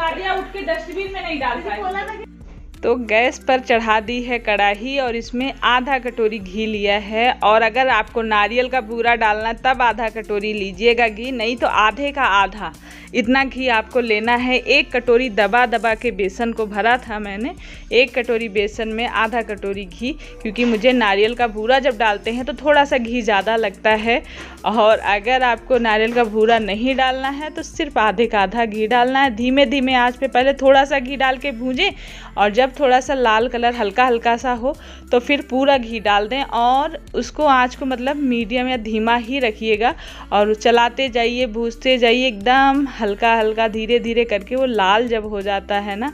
उठा दिया, उठ के डस्टबिन में नहीं डाल पाई। तो गैस पर चढ़ा दी है कढ़ाई और इसमें आधा कटोरी घी लिया है। और अगर आपको नारियल का बूरा डालना तब आधा कटोरी लीजिएगा घी, नहीं तो आधे का आधा इतना घी आपको लेना है। एक कटोरी दबा दबा के बेसन को भरा था मैंने, एक कटोरी बेसन में आधा कटोरी घी, क्योंकि मुझे नारियल का बूरा जब डालते हैं तो थोड़ा सा घी ज़्यादा लगता है। और अगर आपको नारियल का बूरा नहीं डालना है तो सिर्फ आधे का आधा घी डालना है। धीमे धीमे आंच पे पहले थोड़ा सा घी डाल के भूजें और जब थोड़ा सा लाल कलर हल्का हल्का सा हो तो फिर पूरा घी डाल दें और उसको आंच को मतलब मीडियम या धीमा ही रखिएगा और चलाते जाइए, भूजते जाइए एकदम हल्का हल्का, धीरे धीरे करके वो लाल जब हो जाता है ना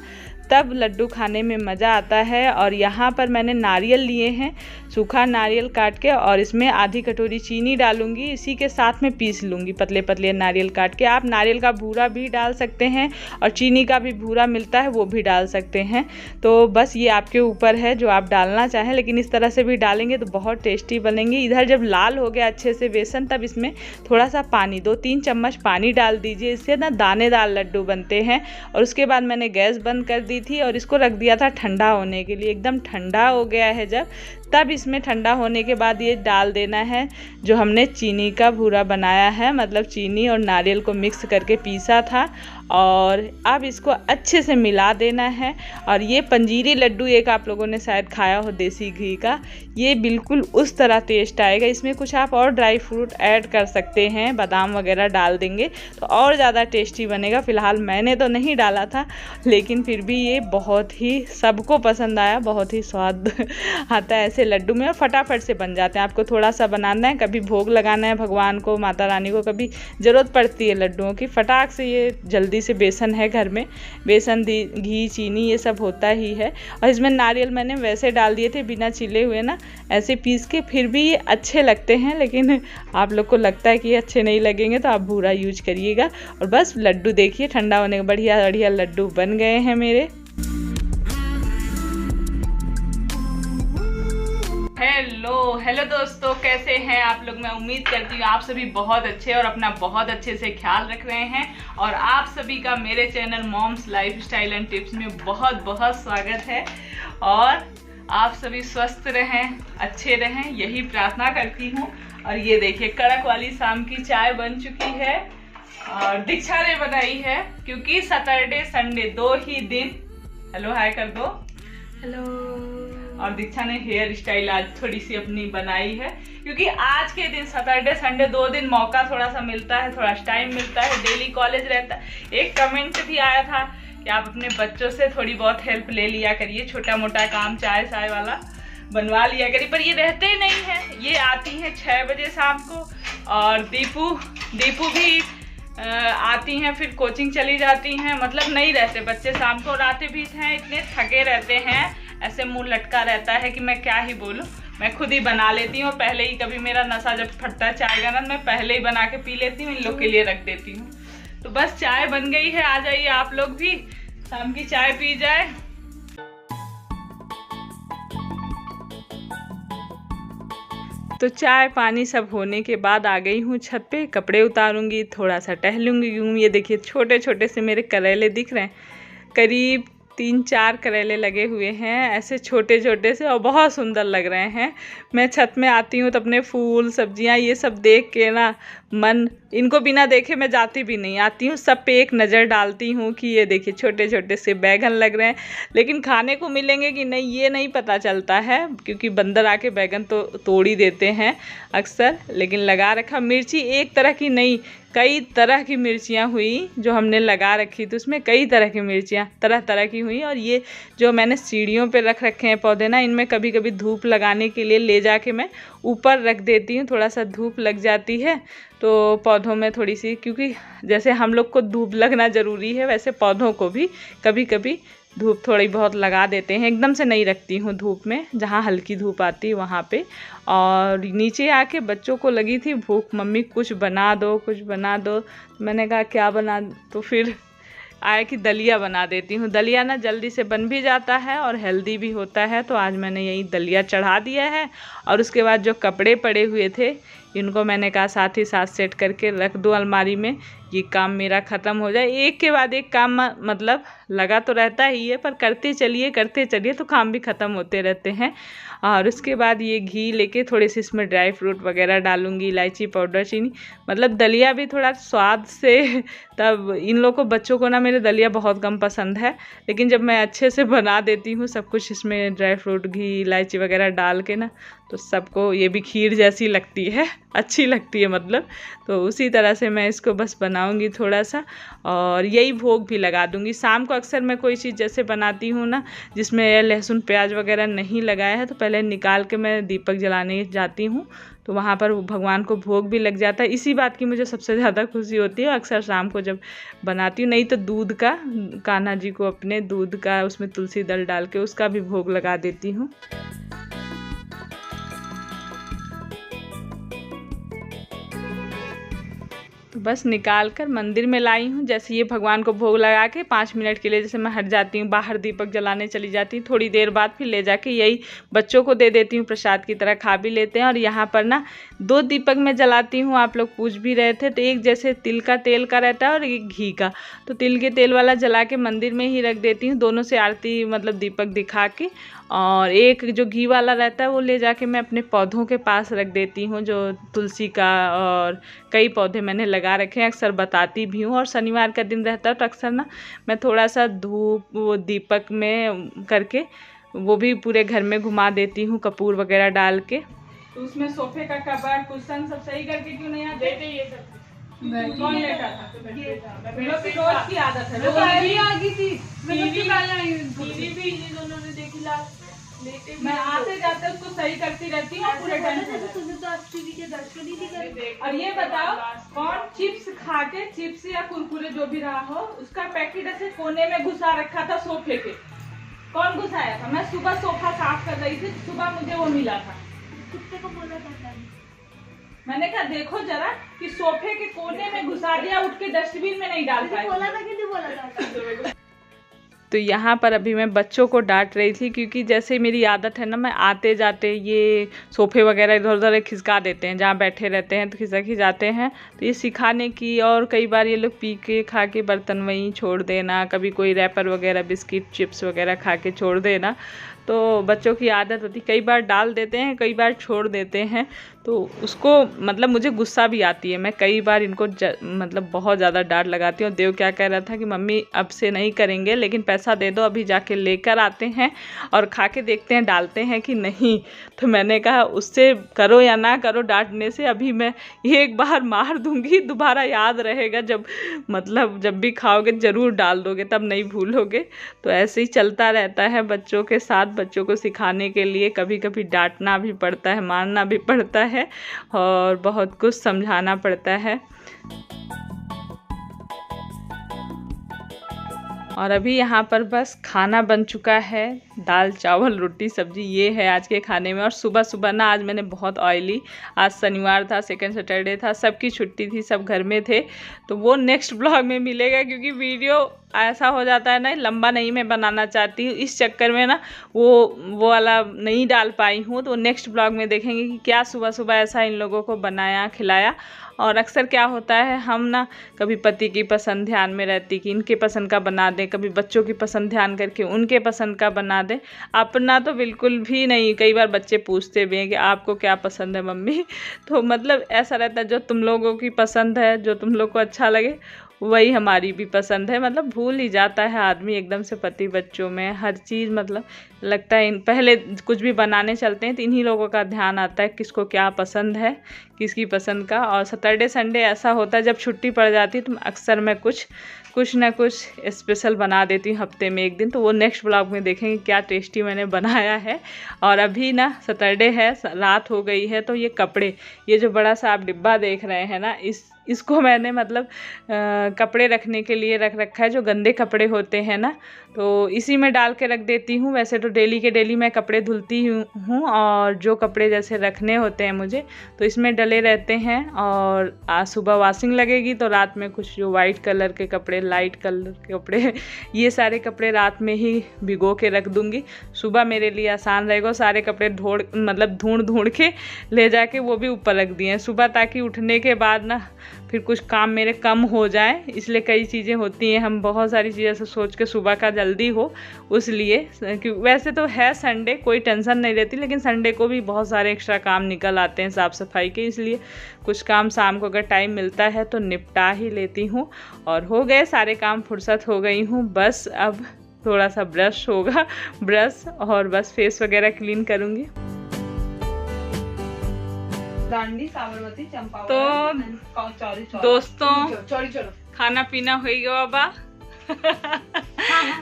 तब लड्डू खाने में मज़ा आता है। और यहाँ पर मैंने नारियल लिए हैं, सूखा नारियल काट के, और इसमें आधी कटोरी चीनी डालूंगी, इसी के साथ में पीस लूँगी पतले पतले नारियल काट के। आप नारियल का बूरा भी डाल सकते हैं और चीनी का भी बूरा मिलता है वो भी डाल सकते हैं। तो बस ये आपके ऊपर है जो आप डालना चाहें, लेकिन इस तरह से भी डालेंगे तो बहुत टेस्टी बनेंगे। इधर जब लाल हो गया अच्छे से बेसन तब इसमें थोड़ा सा पानी, 2-3 चम्मच पानी डाल दीजिए, इससे ना दानेदार लड्डू बनते हैं। और उसके बाद मैंने गैस बंद कर दी थी और इसको रख दिया था ठंडा होने के लिए। एकदम ठंडा हो गया है जब, तब इसमें ठंडा होने के बाद ये डाल देना है जो हमने चीनी का बूरा बनाया है, मतलब चीनी और नारियल को मिक्स करके पीसा था। और अब इसको अच्छे से मिला देना है। और ये पंजीरी लड्डू एक आप लोगों ने शायद खाया हो देसी घी का, ये बिल्कुल उस तरह टेस्ट आएगा। इसमें कुछ आप और ड्राई फ्रूट ऐड कर सकते हैं, बादाम वगैरह डाल देंगे तो और ज़्यादा टेस्टी बनेगा। फ़िलहाल मैंने तो नहीं डाला था, लेकिन फिर भी ये बहुत ही सबको पसंद आया, बहुत ही स्वाद आता है ऐसे लड्डू में, और फटाफट से बन जाते हैं। आपको थोड़ा सा बनाना है, कभी भोग लगाना है भगवान को, माता रानी को, कभी ज़रूरत पड़ती है लड्डुओं की, फटाक से ये जल्दी से, बेसन है घर में, बेसन घी चीनी ये सब होता ही है। और इसमें नारियल मैंने वैसे डाल दिए थे बिना छिले हुए ना, ऐसे पीस के, फिर भी ये अच्छे लगते हैं। लेकिन आप लोग को लगता है कि ये अच्छे नहीं लगेंगे तो आप बूरा यूज करिएगा। और बस लड्डू देखिए ठंडा होने के बढ़िया बढ़िया लड्डू बन गए हैं मेरे। हेलो दोस्तों, कैसे हैं आप लोग? मैं उम्मीद करती हूँ आप सभी बहुत अच्छे और अपना बहुत अच्छे से ख्याल रख रहे हैं। और आप सभी का मेरे channel moms lifestyle and tips में बहुत बहुत स्वागत है। और आप सभी स्वस्थ रहें, अच्छे रहें, यही प्रार्थना करती हूँ। और ये देखिए कड़क वाली शाम की चाय बन चुकी है और दीक्षा ने बनाई है, क्योंकि सैटरडे संडे 2 ही दिन। हेलो हाय कर दो। हेलो। और दीक्षा ने हेयर स्टाइल आज थोड़ी सी अपनी बनाई है, क्योंकि आज के दिन सैटरडे संडे 2 दिन मौका थोड़ा सा मिलता है, थोड़ा टाइम मिलता है, डेली कॉलेज रहता है। एक कमेंट भी आया था कि आप अपने बच्चों से थोड़ी बहुत हेल्प ले लिया करिए, छोटा मोटा काम चाय चाय वाला बनवा लिया करिए, पर ये रहते ही नहीं है। ये आती हैं 6 बजे शाम को, और दीपू भी आती हैं, फिर कोचिंग चली जाती हैं, मतलब नहीं रहते बच्चे शाम को। आते भी हैं, इतने थके रहते हैं, ऐसे मुंह लटका रहता है कि मैं क्या ही बोलूं। मैं खुद ही बना लेती हूँ, पहले ही कभी मेरा नशा जब फटता है चाय का ना, मैं पहले ही बना के पी लेती हूँ, इन लोग के लिए रख देती हूँ। तो बस चाय बन गई है, आ जाइए आप लोग भी शाम की चाय पी जाए। तो चाय पानी सब होने के बाद आ गई हूँ छत पे, कपड़े उतारूंगी, थोड़ा सा टहलूंगी। ये देखिए छोटे छोटे से मेरे करेले दिख रहे हैं, करीब 3-4 करेले लगे हुए हैं ऐसे छोटे छोटे से, और बहुत सुंदर लग रहे हैं। मैं छत में आती हूँ तो अपने फूल सब्जियाँ ये सब देख के ना मन, इनको बिना देखे मैं जाती भी नहीं, आती हूँ सब पे एक नज़र डालती हूँ कि ये देखिए छोटे छोटे से बैगन लग रहे हैं, लेकिन खाने को मिलेंगे कि नहीं ये नहीं पता चलता है, क्योंकि बंदर आके बैगन तो तोड़ ही देते हैं अक्सर। लेकिन लगा रखा मिर्ची एक तरह की नहीं, कई तरह की मिर्चियाँ हुई जो हमने लगा रखी थी, उसमें कई तरह की मिर्चियाँ तरह तरह की हुई। और ये जो मैंने सीढ़ियों पे रख रखे हैं पौधे ना, इनमें कभी कभी धूप लगाने के लिए ले जाके मैं ऊपर रख देती हूँ, थोड़ा सा धूप लग जाती है तो पौधों में थोड़ी सी, क्योंकि जैसे हम लोग को धूप लगना ज़रूरी है वैसे पौधों को भी कभी कभी धूप थोड़ी बहुत लगा देते हैं। एकदम से नहीं रखती हूँ धूप में, जहाँ हल्की धूप आती है वहाँ पे। और नीचे आके बच्चों को लगी थी भूख, मम्मी कुछ बना दो कुछ बना दो। मैंने कहा क्या बना, तो फिर आया कि दलिया बना देती हूँ। दलिया ना जल्दी से बन भी जाता है और हेल्दी भी होता है, तो आज मैंने यही दलिया चढ़ा दिया है। और उसके बाद जो कपड़े पड़े हुए थे इनको मैंने कहा साथ ही साथ सेट करके रख दो अलमारी में, ये काम मेरा ख़त्म हो जाए। एक के बाद एक काम मतलब लगा तो रहता ही है, पर करते चलिए तो काम भी ख़त्म होते रहते हैं। और उसके बाद ये घी लेके थोड़े से इसमें ड्राई फ्रूट वगैरह डालूंगी, इलायची पाउडर, चीनी, मतलब दलिया भी थोड़ा स्वाद से। तब इन लोगों को, बच्चों को ना मेरे दलिया बहुत कम पसंद है, लेकिन जब मैं अच्छे से बना देती हूँ सब कुछ इसमें ड्राई फ्रूट, घी, इलायची वगैरह डाल के ना, तो सबको ये भी खीर जैसी लगती है, अच्छी लगती है मतलब। तो उसी तरह से मैं इसको बस बनाऊंगी थोड़ा सा, और यही भोग भी लगा दूंगी। शाम को अक्सर मैं कोई चीज़ जैसे बनाती हूँ ना जिसमें लहसुन प्याज वगैरह नहीं लगाया है, तो पहले निकाल के मैं दीपक जलाने जाती हूँ, तो वहाँ पर भगवान को भोग भी लग जाता है। इसी बात की मुझे सबसे ज़्यादा खुशी होती है अक्सर शाम को जब बनाती हूँ। नहीं तो दूध का, कान्हा जी को अपने दूध का, उसमें तुलसी दल डाल के उसका भी भोग लगा देती हूँ। तो बस निकाल कर मंदिर में लाई हूँ। जैसे ये भगवान को भोग लगा के 5 मिनट के लिए जैसे मैं हट जाती हूँ, बाहर दीपक जलाने चली जाती हूँ, थोड़ी देर बाद फिर ले जाके यही बच्चों को दे देती हूँ, प्रसाद की तरह खा भी लेते हैं। और यहाँ पर ना 2 दीपक मैं जलाती हूँ, आप लोग पूछ भी रहे थे। तो एक जैसे तिल का तेल का रहता है और एक घी का, तो तिल के तेल वाला जला के मंदिर में ही रख देती हूँ, दोनों से आरती मतलब दीपक दिखा के। और एक जो घी वाला रहता है वो ले जाके मैं अपने पौधों के पास रख देती हूँ, जो तुलसी का और कई पौधे मैंने लगा रखे हैं, अक्सर बताती भी हूँ। और शनिवार का दिन रहता है तो अक्सर ना मैं थोड़ा सा धूप वो दीपक में करके वो भी पूरे घर में घुमा देती हूँ, कपूर वगैरह डाल के। तो उसमें सोफे का कवर, कुशन सब सही करके क्यों नहीं आते? ये सब कौन लेता था? रोज की आदत है, मैं आते जाते उसको सही करती रहती हूँ पूरे टाइम। और ये बताओ, कौन चिप्स खा के, चिप्स या कुरकुरे जो भी रहा हो, उसका पैकेट ऐसे कोने में घुसा रखा था सोफे के? कौन घुसाया था? मैं सुबह सोफा साफ कर रही थी, सुबह मुझे वो मिला था। कुत्ते को बोला था, मैंने कहा देखो जरा कि सोफे के कोने में घुसा दिया, उठ के डस्टबिन में नहीं डाल पाया। बोला था कि नहीं बोला था? तो यहाँ पर अभी मैं बच्चों को डांट रही थी, क्योंकि जैसे मेरी आदत है ना, मैं आते जाते ये सोफ़े वगैरह इधर उधर खिसका देते हैं, जहाँ बैठे रहते हैं तो खिसक ही जाते हैं। तो ये सिखाने की, और कई बार ये लोग पी के खा के बर्तन वहीं छोड़ देना, कभी कोई रैपर वगैरह बिस्किट चिप्स वगैरह खा के छोड़ देना, तो बच्चों की आदत होती, कई बार डाल देते हैं, कई बार छोड़ देते हैं। तो उसको मतलब मुझे गुस्सा भी आती है, मैं कई बार इनको मतलब बहुत ज़्यादा डांट लगाती हूँ। देव क्या कह रहा था कि मम्मी अब से नहीं करेंगे, लेकिन पैसा दे दो, अभी जाके लेकर आते हैं और खा के देखते हैं डालते हैं कि नहीं। तो मैंने कहा उससे करो या ना करो, डांटने से अभी मैं एक बार मार दूंगी, दोबारा याद रहेगा, जब मतलब जब भी खाओगे ज़रूर डाल दोगे, तब नहीं भूलोगे। तो ऐसे ही चलता रहता है बच्चों के साथ। बच्चों को सिखाने के लिए कभी कभी डांटना भी पड़ता है, मारना भी पड़ता है, और बहुत कुछ समझाना पड़ता है। और अभी यहाँ पर बस खाना बन चुका है, दाल चावल रोटी सब्जी, ये है आज के खाने में। और सुबह सुबह ना आज मैंने बहुत ऑयली, आज शनिवार था, सेकंड सैटरडे था, सबकी छुट्टी थी, सब घर में थे, तो वो नेक्स्ट ब्लॉग में मिलेगा, क्योंकि वीडियो ऐसा हो जाता है ना, लंबा नहीं मैं बनाना चाहती हूँ, इस चक्कर में ना वो वाला नहीं डाल पाई हूँ। तो नेक्स्ट ब्लॉग में देखेंगे कि क्या सुबह सुबह ऐसा इन लोगों को बनाया खिलाया। और अक्सर क्या होता है, हम ना कभी पति की पसंद ध्यान में रहती कि इनके पसंद का बना दें, कभी बच्चों की पसंद ध्यान करके उनके पसंद का बना दें, अपना तो बिल्कुल भी नहीं। कई बार बच्चे पूछते भी हैं कि आपको क्या पसंद है मम्मी, तो मतलब ऐसा रहता है जो तुम लोगों की पसंद है, जो तुम लोग को अच्छा लगे वही हमारी भी पसंद है। मतलब भूल ही जाता है आदमी एकदम से पति बच्चों में हर चीज़, मतलब लगता है पहले कुछ भी बनाने चलते हैं तो इन्हीं लोगों का ध्यान आता है किसको क्या पसंद है, किसकी पसंद का। और सैटरडे संडे ऐसा होता है जब छुट्टी पड़ जाती है तो अक्सर मैं कुछ ना कुछ स्पेशल बना देती हूँ हफ्ते में एक दिन। तो वो नेक्स्ट ब्लॉग में देखेंगे क्या टेस्टी मैंने बनाया है। और अभी ना सैटरडे है, रात हो गई है, तो ये कपड़े, ये जो बड़ा सा आप डिब्बा देख रहे हैं ना, इसको मैंने मतलब कपड़े रखने के लिए रख रखा है, जो गंदे कपड़े होते हैं ना, तो इसी में डाल के रख देती हूँ। वैसे तो डेली के डेली मैं कपड़े धुलती हूँ और जो कपड़े जैसे रखने होते हैं मुझे तो इसमें डले रहते हैं। और आज सुबह वॉशिंग लगेगी तो रात में कुछ जो वाइट कलर के कपड़े, लाइट कलर के कपड़े, ये सारे कपड़े रात में ही भिगो के रख दूँगी। सुबह मेरे लिए आसान रहेगा। सारे कपड़े ढूंढ के ले जाके वो भी ऊपर रख दिए हैं सुबह, ताकि उठने के बाद ना फिर कुछ काम मेरे कम हो जाए। इसलिए कई चीज़ें होती हैं, हम बहुत सारी चीज़ें से सोच के सुबह का जल्दी हो, उसलिए वैसे तो है संडे, कोई टेंशन नहीं रहती, लेकिन संडे को भी बहुत सारे एक्स्ट्रा काम निकल आते हैं साफ़ सफाई के, इसलिए कुछ काम शाम को अगर टाइम मिलता है तो निपटा ही लेती हूँ। और हो गए सारे काम, फुर्सत हो गई हूँ। बस अब थोड़ा सा ब्रश होगा, ब्रश, और बस फेस वगैरह क्लीन करूँगी। दांडी साबरमती चंपावत तो दोस्तों खाना पीना हो गया बा? हो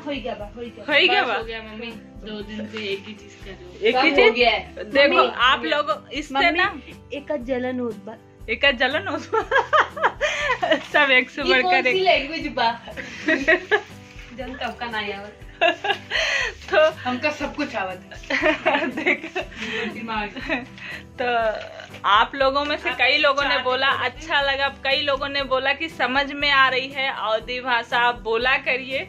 गया मम्मी, 2 दिन से एक ही चीज कर रहे हो। एक ही चीज देखो आप लोग इससे ना एक जलन होत बा, एक जलन हो सब एक से बढ़कर एक लैंग्वेज बा जन तब का नहीं आवत तो हमका सब कुछ आवत देखो दिमाग। तो आप लोगों में से कई लोगों ने बोला अच्छा लगा, कई लोगों ने बोला कि समझ में आ रही है अवधी भाषा, आप बोला करिए।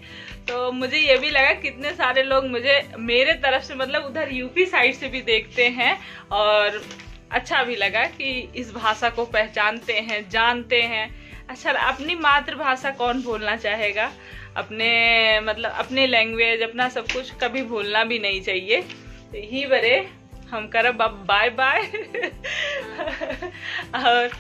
तो मुझे ये भी लगा कितने सारे लोग मुझे मेरे तरफ से मतलब उधर यूपी साइड से भी देखते हैं, और अच्छा भी लगा कि इस भाषा को पहचानते हैं, जानते हैं। अच्छा, अपनी मातृभाषा कौन भूलना चाहेगा, अपने मतलब अपने लैंग्वेज, अपना सब कुछ कभी भूलना भी नहीं चाहिए। तो यही बरे हम करब अब बाय बाय और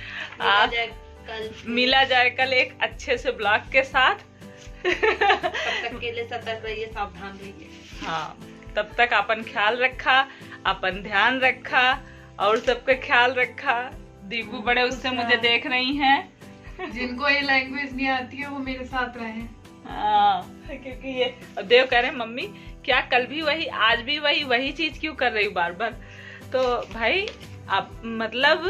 मिला जाए कल एक अच्छे से ब्लॉग के साथ। तब तक के लिए सतर्क रहिए, सावधान रहिए। हाँ, तब तक अपन ख्याल रखा, अपन ध्यान रखा और सबका ख्याल रखा। दीपू बड़े उससे मुझे देख रही हैं। जिनको ये लैंग्वेज नहीं आती है वो मेरे साथ रहे। हाँ, क्योंकि ये देव कह रहे मम्मी क्या कल भी वही, आज भी वही चीज क्यों कर रही हूँ बार बार। तो भाई आप मतलब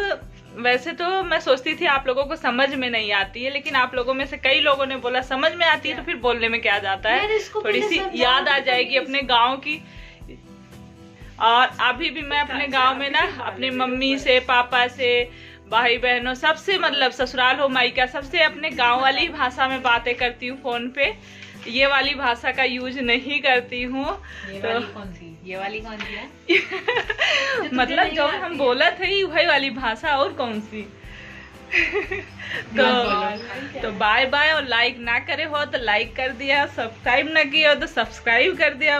वैसे तो मैं सोचती थी आप लोगों को समझ में नहीं आती है, लेकिन आप लोगों में से कई लोगों ने बोला समझ में आती है, तो फिर बोलने में क्या जाता है, थोड़ी सी याद आ जाएगी अपने गाँव की। और अभी भी मैं अपने गाँव में ना अपने मम्मी से, पापा से, भाई बहनों सबसे, मतलब ससुराल हो मायका, सबसे अपने गांव वाली भाषा में बातें करती हूँ फोन पे। ये वाली भाषा का यूज नहीं करती हूँ। तो ये वाली कौन सी है? मतलब जो हम बोला थे वही वाली भाषा, और कौन सी। तो बाय बाय। और लाइक ना करे हो तो लाइक कर दिया, सब्सक्राइब ना किया हो तो सब्सक्राइब कर दिया,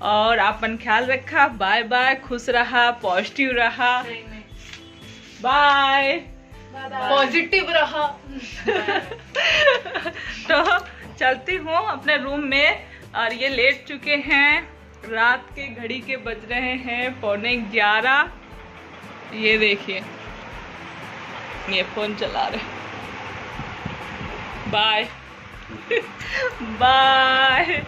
और अपन ख्याल रखा। बाय बाय, खुश रहा, पॉजिटिव रहा, बाय, पॉजिटिव रहा। तो चलती हूँ अपने रूम में, और ये लेट चुके हैं, रात के घड़ी के बज रहे हैं 11:15। ये देखिए ये फोन चला रहे। Bye bye.